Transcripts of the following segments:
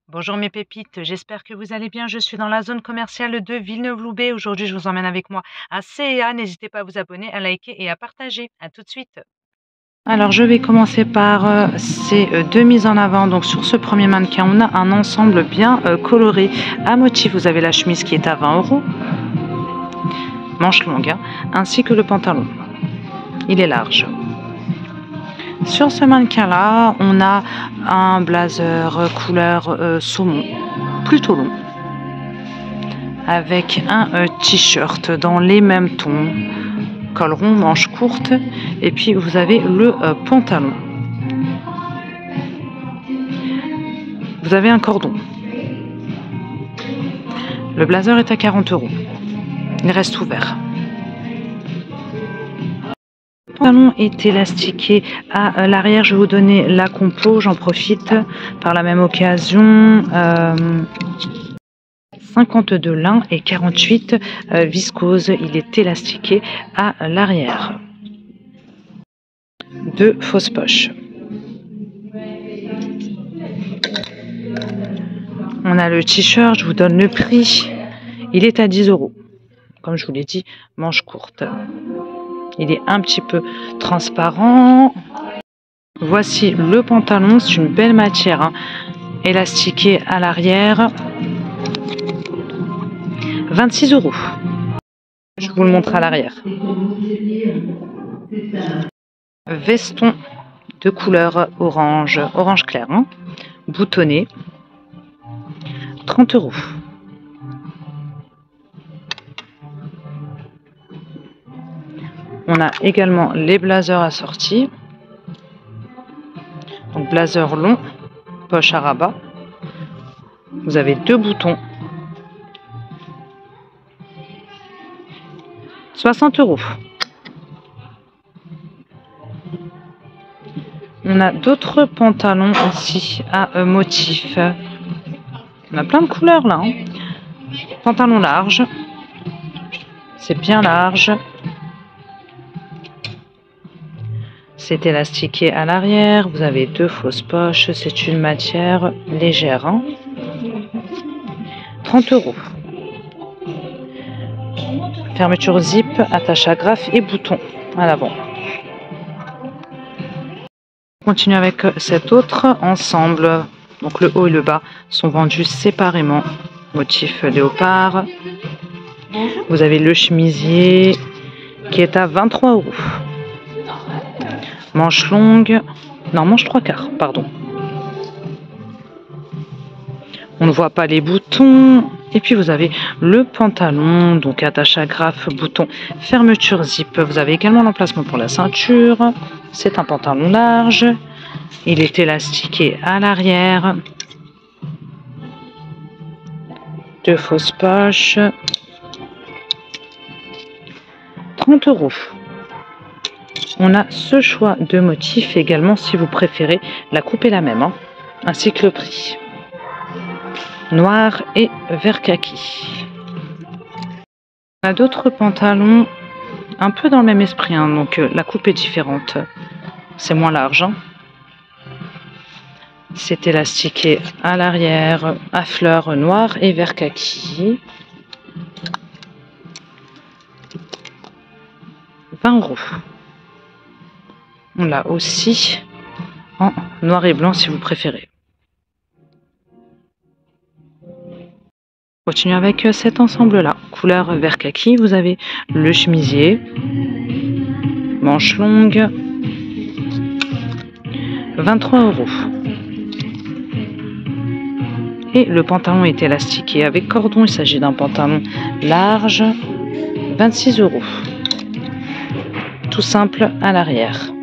Bonjour mes pépites, j'espère que vous allez bien. Je suis dans la zone commerciale de Villeneuve-Loubet. Aujourd'hui, je vous emmène avec moi à CEA. N'hésitez pas à vous abonner, à liker et à partager. À tout de suite. Alors, je vais commencer par ces deux mises en avant. Donc, sur ce premier mannequin, on a un ensemble bien coloré à motif. Vous avez la chemise qui est à 20 €, manche longue, ainsi que le pantalon. Il est large. Sur ce mannequin-là, on a un blazer couleur saumon, plutôt long, avec un t-shirt dans les mêmes tons, col rond, manche courte, et puis vous avez le pantalon. Vous avez un cordon. Le blazer est à 40 €. Il reste ouvert. Le pantalon est élastiqué à l'arrière. Je vais vous donner la compo, j'en profite par la même occasion. 52 lin et 48 viscose. Il est élastiqué à l'arrière. 2 fausses poches. On a le t-shirt, je vous donne le prix. Il est à 10 €. Comme je vous l'ai dit, manche courte. Il est un petit peu transparent. Voici le pantalon, c'est une belle matière, élastiquée à l'arrière. 26 €. Je vous le montre à l'arrière. Veston de couleur orange, orange clair, boutonné. 30 €. On a également les blazers assortis. Donc blazer long, poche à rabat. Vous avez 2 boutons. 60 €. On a d'autres pantalons aussi à motif. On a plein de couleurs là. Pantalon large. C'est bien large. C'est élastiqué à l'arrière. Vous avez 2 fausses poches. C'est une matière légère. 30 €. Fermeture zip, attache agrafe et bouton à l'avant. On continue avec cet autre ensemble. Donc le haut et le bas sont vendus séparément. Motif léopard. Vous avez le chemisier qui est à 23 €. Manche longue, non, manche 3/4, pardon. On ne voit pas les boutons. Et puis vous avez le pantalon, donc attache agrafe, bouton, fermeture zip. Vous avez également l'emplacement pour la ceinture. C'est un pantalon large. Il est élastiqué à l'arrière. 2 fausses poches. 30 €. On a ce choix de motif également si vous préférez. La coupe est la même, ainsi que le prix. Noir et vert kaki. On a d'autres pantalons un peu dans le même esprit, donc la coupe est différente. C'est moins large. C'est élastiqué à l'arrière, à fleurs noir et vert kaki. 20 €. On l'a aussi en noir et blanc si vous préférez. Continue avec cet ensemble-là, couleur vert kaki. Vous avez le chemisier, manche longue, 23 €. Et le pantalon est élastiqué avec cordon. Il s'agit d'un pantalon large, 26 €. Tout simple à l'arrière.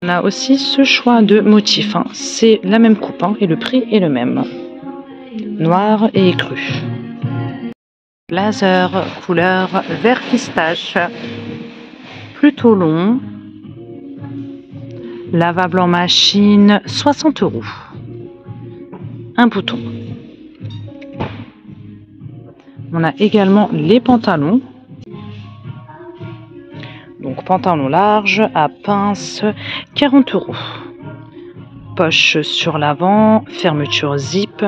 On a aussi ce choix de motif. C'est la même coupe et le prix est le même. Noir et écru. Blazer couleur vert pistache. Plutôt long. Lavable en machine, 60 €. Un bouton. On a également les pantalons. Donc pantalon large à pince, 40 €. poche sur l'avant, fermeture zip,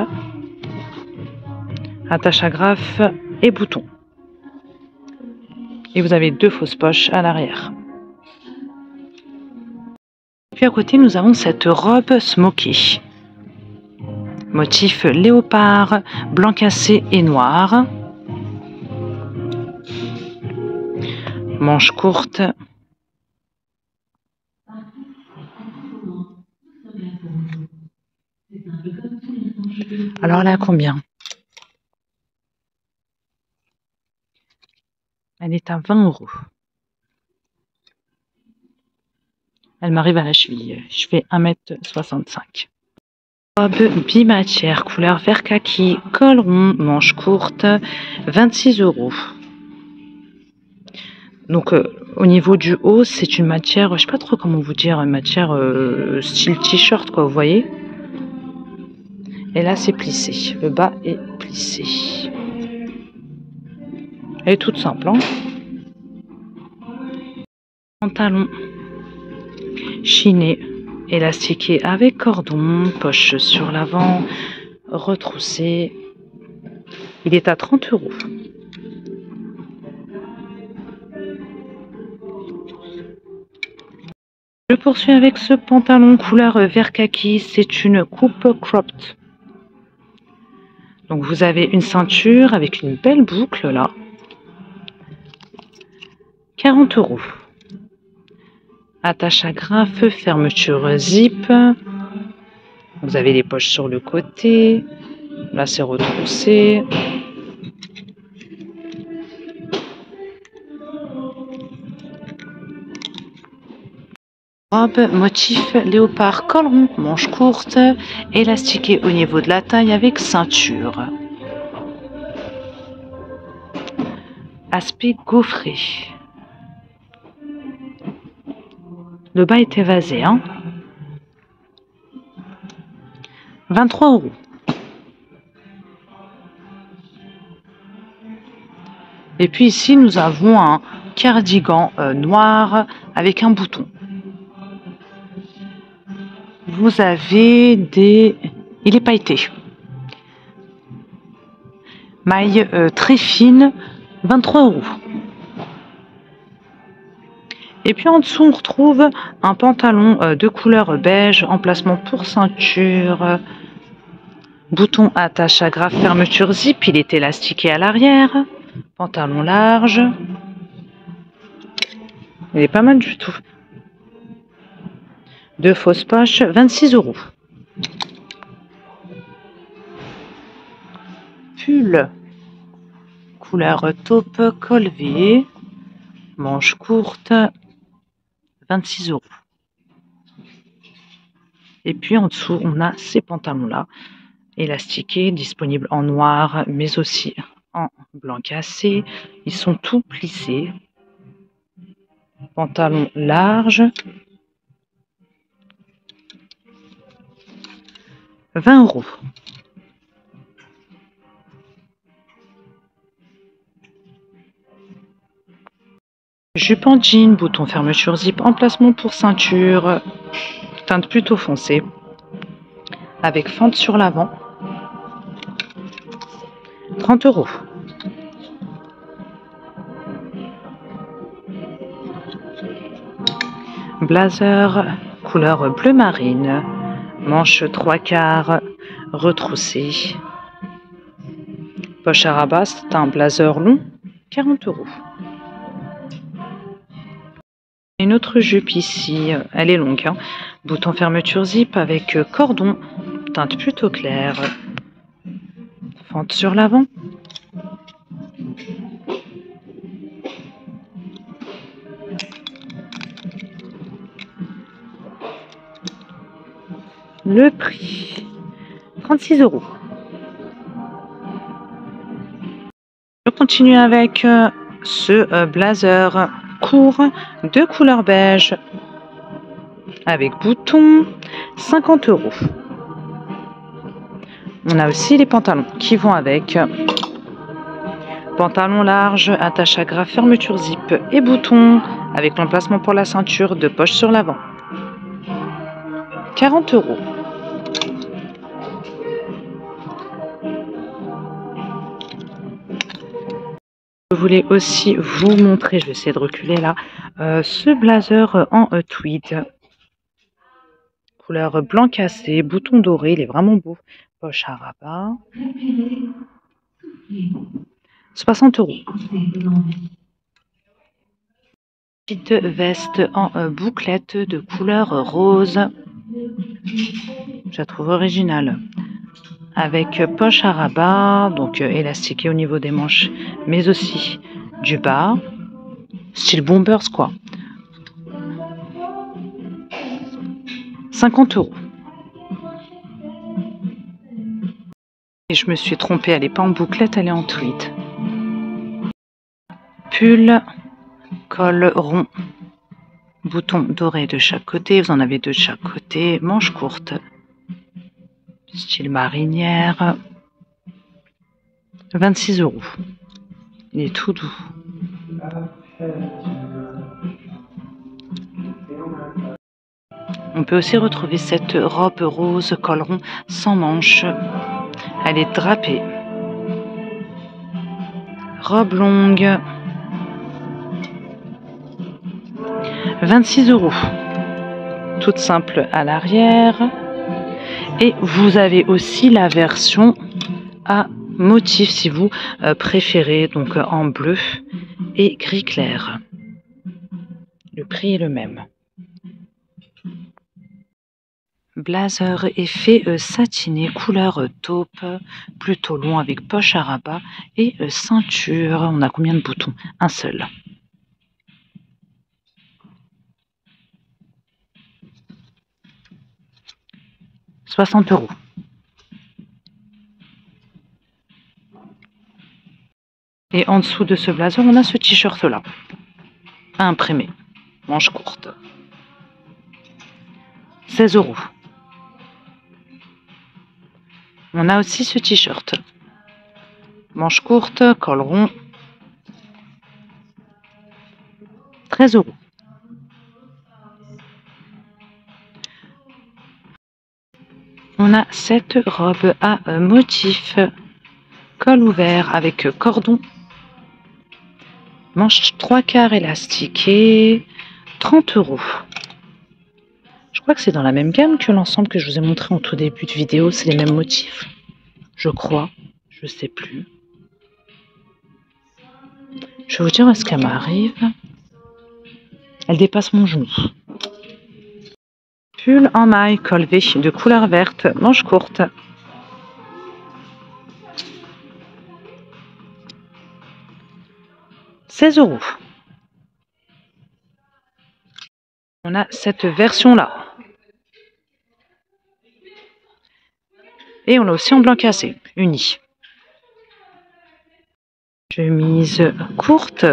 attache agrafe et bouton. Et vous avez 2 fausses poches à l'arrière. Puis à côté, nous avons cette robe smokey. Motif léopard, blanc cassé et noir. Manches courtes. Alors là, combien? Elle est à 20 €. Elle m'arrive à la cheville. Je fais 1,65 m. Robe bimatière, couleur vert kaki, col rond, manches courtes, 26 €. Donc au niveau du haut, c'est une matière, je sais pas trop comment vous dire, une matière style t-shirt quoi, vous voyez. Et là c'est plissé, le bas est plissé. Elle est toute simple, hein. Pantalon chiné, élastiqué avec cordon, poche sur l'avant, retroussé. Il est à 30 €. Je poursuis avec ce pantalon couleur vert kaki, c'est une coupe cropped. Donc vous avez une ceinture avec une belle boucle là. 40 €. Attache agrafe, fermeture zip. Vous avez les poches sur le côté. Là c'est retroussé. Robe motif léopard, col rond, manches courtes, élastiquée au niveau de la taille avec ceinture. Aspect gaufré. Le bas est évasé, hein. 23 €. Et puis ici, nous avons un cardigan noir avec un bouton. Vous avez des... Il est pailleté. Maille très fine, 23 €. Et puis en dessous, on retrouve un pantalon de couleur beige, emplacement pour ceinture, bouton attache agrafe, fermeture zip, il est élastiqué à l'arrière, pantalon large. Il est pas mal du tout. 2 fausses poches, 26 €. Pull, couleur taupe, col V, manches courtes, 26 €. Et puis en dessous, on a ces pantalons-là, élastiqués, disponibles en noir, mais aussi en blanc cassé. Ils sont tout plissés. Pantalon large. 20 €. Jupe en jean, bouton fermeture zip, emplacement pour ceinture, teinte plutôt foncée, avec fente sur l'avant, 30 €. Blazer, couleur bleu marine, manche 3/4 retroussée, poche à rabat, c'est un blazer long, 40 €. Une autre jupe ici, elle est longue, hein. Bouton fermeture zip avec cordon, teinte plutôt claire, fente sur l'avant. Le prix, 36 €. Je continue avec ce blazer court de couleur beige avec bouton, 50 €. On a aussi les pantalons qui vont avec. Pantalon large, attache agrafe, fermeture zip et bouton avec l'emplacement pour la ceinture, de poche sur l'avant. 40 €. Je voulais aussi vous montrer, je vais essayer de reculer là, ce blazer en tweed. Couleur blanc cassé, bouton doré, il est vraiment beau. Poche à rabat. 60 €. Petite veste en bouclette de couleur rose. Je la trouve originale. Avec poche à rabat, donc élastiquée au niveau des manches, mais aussi du bas. Style bombers quoi. 50 €. Et je me suis trompée, elle n'est pas en bouclette, elle est en tweed. Pull, col rond, bouton doré de chaque côté, vous en avez deux de chaque côté, manches courtes, style marinière, 26 €. Il est tout doux. On peut aussi retrouver cette robe rose col rond sans manches. Elle est drapée. Robe longue. 26 €. Toute simple à l'arrière. Et vous avez aussi la version à motif si vous préférez, donc en bleu et gris clair. Le prix est le même. Blazer effet satiné, couleur taupe, plutôt long avec poche à rabat et ceinture. On a combien de boutons? Un seul. « 60 €. Et en dessous de ce blazer, on a ce t-shirt là, imprimé, manche courte. 16 €. On a aussi ce t-shirt, manche courte, col rond, 13 €. On a cette robe à motif, col ouvert avec cordon, manche 3/4 élastiquée, 30 €. Je crois que c'est dans la même gamme que l'ensemble que je vous ai montré en tout début de vidéo, c'est les mêmes motifs. Je crois, je sais plus. Je vais vous dire où est-ce qu'elle m'arrive. Elle dépasse mon genou. Pull en maille, col V de couleur verte, manche courte. « 16 €. On a cette version-là. Et on l'a aussi en blanc cassé, uni. Chemise courte,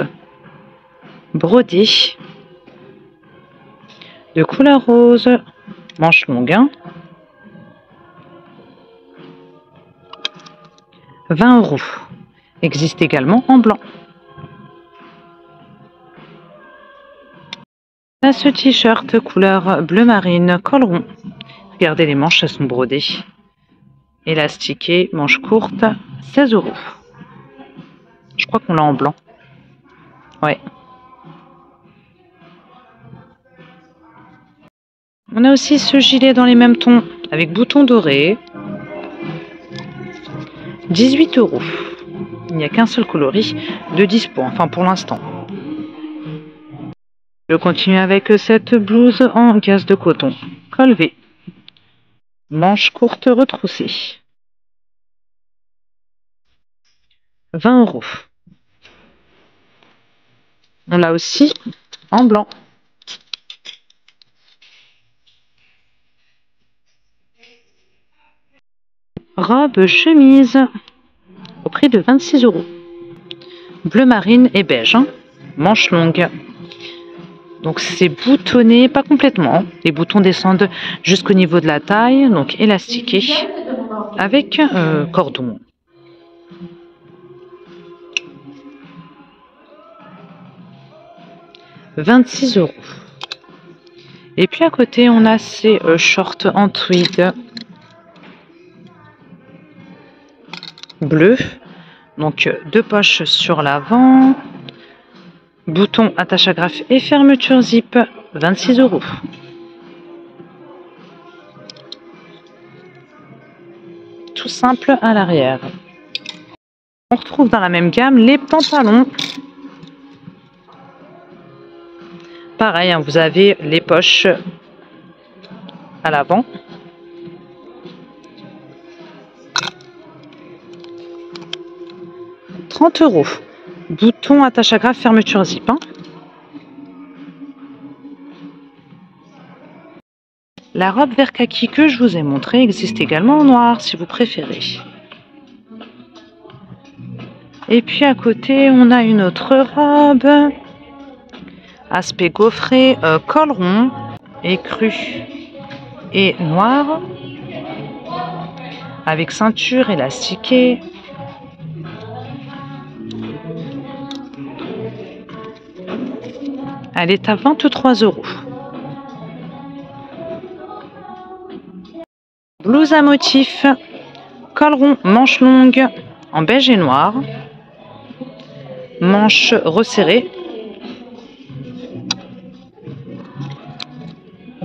brodée, de couleur rose, manche longue. 20 €. Existe également en blanc. Là, ce t-shirt couleur bleu marine, col rond. Regardez, les manches, elles sont brodées. Élastiqué, manche courte, 16 €. Je crois qu'on l'a en blanc. Ouais. On a aussi ce gilet dans les mêmes tons, avec boutons dorés. 18 €. Il n'y a qu'un seul coloris de dispo, enfin pour l'instant. Je continue avec cette blouse en gaze de coton, col V. Manche courte retroussée. 20 €. On l'a aussi en blanc. Robe chemise au prix de 26 €. Bleu marine et beige. Manche longue. Donc c'est boutonné, pas complètement. Les boutons descendent jusqu'au niveau de la taille, donc élastiqué, avec cordon. « 26 €. Et puis à côté, on a ces shorts en tweed bleu, Donc 2 poches sur l'avant. Bouton attache agrafe et fermeture zip, 26 €. Tout simple à l'arrière. On retrouve dans la même gamme les pantalons. Pareil, hein, vous avez les poches à l'avant. « 30 €. Bouton attache agrafe, fermeture zip. Hein. La robe vert kaki que je vous ai montrée existe également en noir si vous préférez. Et puis à côté, on a une autre robe. Aspect gaufré, col rond, écru et noir. Avec ceinture élastiquée. Elle est à 23 €. Blouse à motif, col rond, manche longue en beige et noir. Manche resserrée.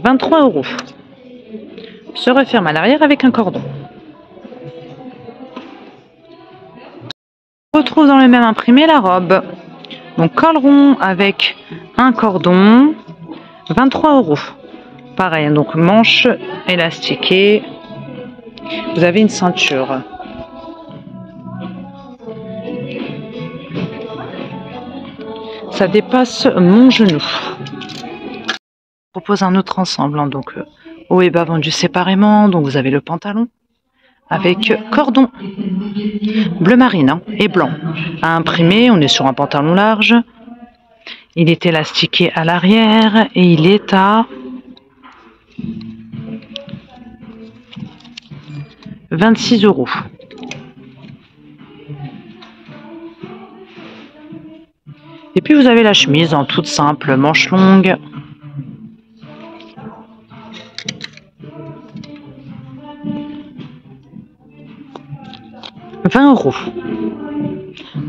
23 €. Se referme à l'arrière avec un cordon. On retrouve dans le même imprimé la robe. Donc col rond avec un cordon, 23 €. Pareil, donc manche élastiquée. Vous avez une ceinture. Ça dépasse mon genou. Je propose un autre ensemble, hein, donc haut et bas vendus séparément. Donc vous avez le pantalon avec cordon bleu marine, hein, et blanc à imprimer. On est sur un pantalon large. Il est élastiqué à l'arrière et il est à 26 €. Et puis vous avez la chemise en toute simple, manche longue. « 20 €.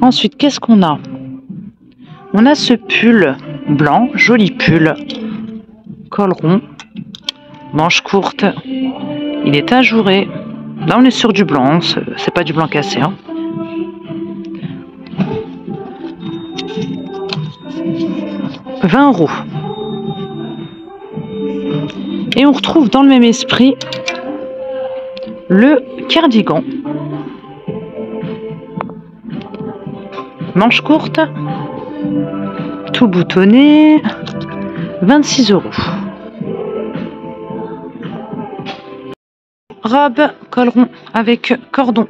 Ensuite, qu'est-ce qu'on a? On a ce pull blanc, joli pull, col rond, manche courte. Il est ajouré. Là, on est sur du blanc, c'est pas du blanc cassé. Hein. « 20 €. Et on retrouve dans le même esprit le cardigan. Manche courte, tout boutonné, 26 €. Robe col rond avec cordon,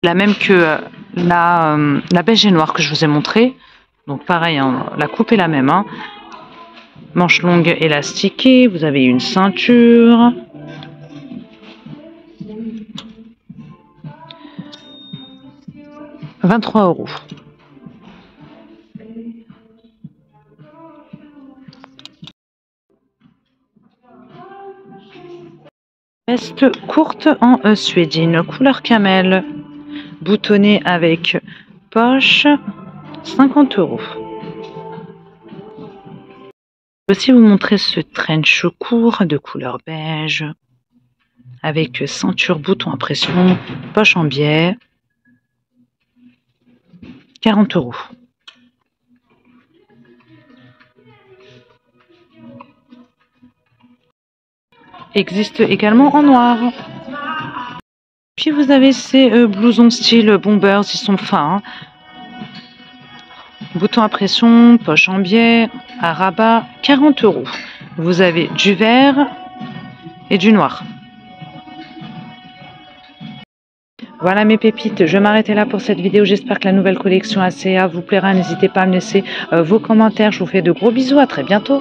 la même que la beige et noire que je vous ai montré. Donc pareil, hein, la coupe est la même. Hein. Manche longue élastiquée, vous avez une ceinture. « 23 €. Veste courte en suédine, couleur camel, boutonnée avec poche, 50 €. Je vais aussi vous montrer ce trench court de couleur beige, avec ceinture, bouton à pression, poche en biais, 40 €. Existe également en noir. Puis vous avez ces blousons style bombers, ils sont fins. Hein. Bouton à pression, poche en biais, à rabat, 40 €. Vous avez du vert et du noir. Voilà mes pépites, je vais m'arrêter là pour cette vidéo. J'espère que la nouvelle collection ACA vous plaira. N'hésitez pas à me laisser vos commentaires. Je vous fais de gros bisous, à très bientôt.